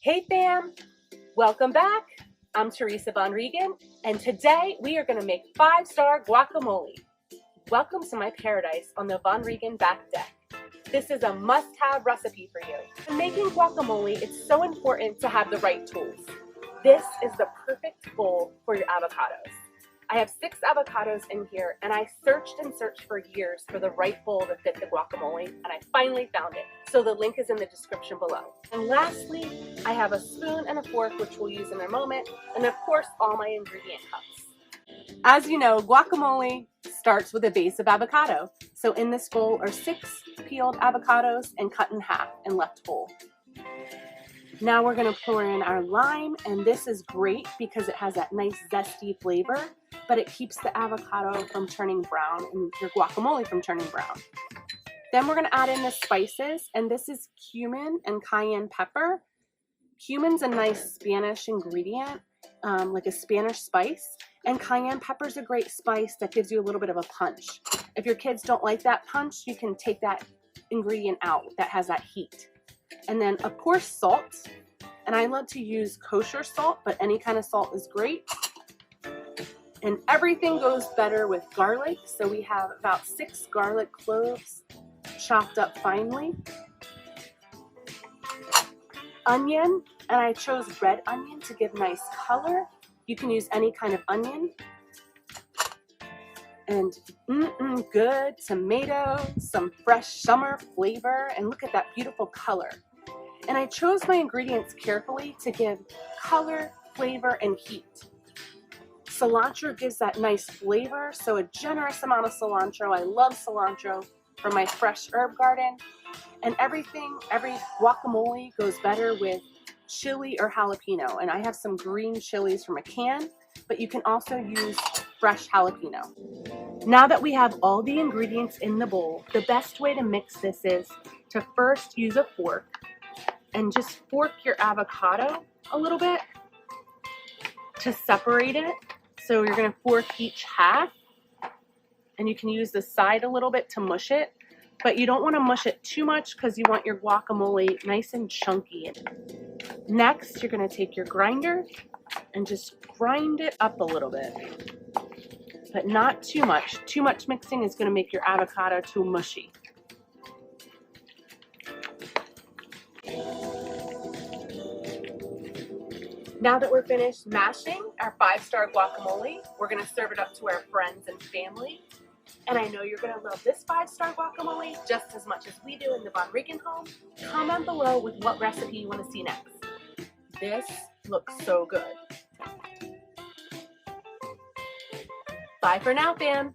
Hey fam, welcome back. I'm Teresa Von Regan, and today we are going to make 5-star guacamole. Welcome to my paradise on the Von Regan back deck. This is a must-have recipe for you. In making guacamole, it's so important to have the right tools. This is the perfect bowl for your avocados. I have 6 avocados in here, and I searched and searched for years for the right bowl to fit the guacamole, and I finally found it. So the link is in the description below. And lastly, I have a spoon and a fork, which we'll use in a moment, and of course, all my ingredient cups. As you know, guacamole starts with a base of avocado. So in this bowl are 6 peeled avocados and cut in half and left whole. Now we're going to pour in our lime, and this is great because it has that nice zesty flavor, but it keeps the avocado from turning brown and your guacamole from turning brown. Then we're going to add in the spices, and this is cumin and cayenne pepper. Cumin's a nice Spanish ingredient, like a Spanish spice, and cayenne pepper is a great spice that gives you a little bit of a punch. If your kids don't like that punch, you can take that ingredient out that has that heat. And then, of course, salt. And I love to use kosher salt, but any kind of salt is great. And everything goes better with garlic. So we have about 6 garlic cloves chopped up finely. Onion, and I chose red onion to give nice color. You can use any kind of onion. And good tomato, some fresh summer flavor, and look at that beautiful color. And I chose my ingredients carefully to give color, flavor, and heat. Cilantro gives that nice flavor, so a generous amount of cilantro. I love cilantro from my fresh herb garden. And every guacamole goes better with chili or jalapeno. And I have some green chilies from a can, but you can also use fresh jalapeno. Now that we have all the ingredients in the bowl, the best way to mix this is to first use a fork and just fork your avocado a little bit to separate it. So you're going to fork each half, and you can use the side a little bit to mush it, but you don't want to mush it too much because you want your guacamole nice and chunky. Next, you're going to take your grinder and just grind it up a little bit, but not too much. Too much mixing is going to make your avocado too mushy. Now that we're finished mashing our 5-star guacamole, we're going to serve it up to our friends and family. And I know you're going to love this 5-star guacamole just as much as we do in the Von Regan home. Comment below with what recipe you want to see next. This looks so good. Bye for now, fam.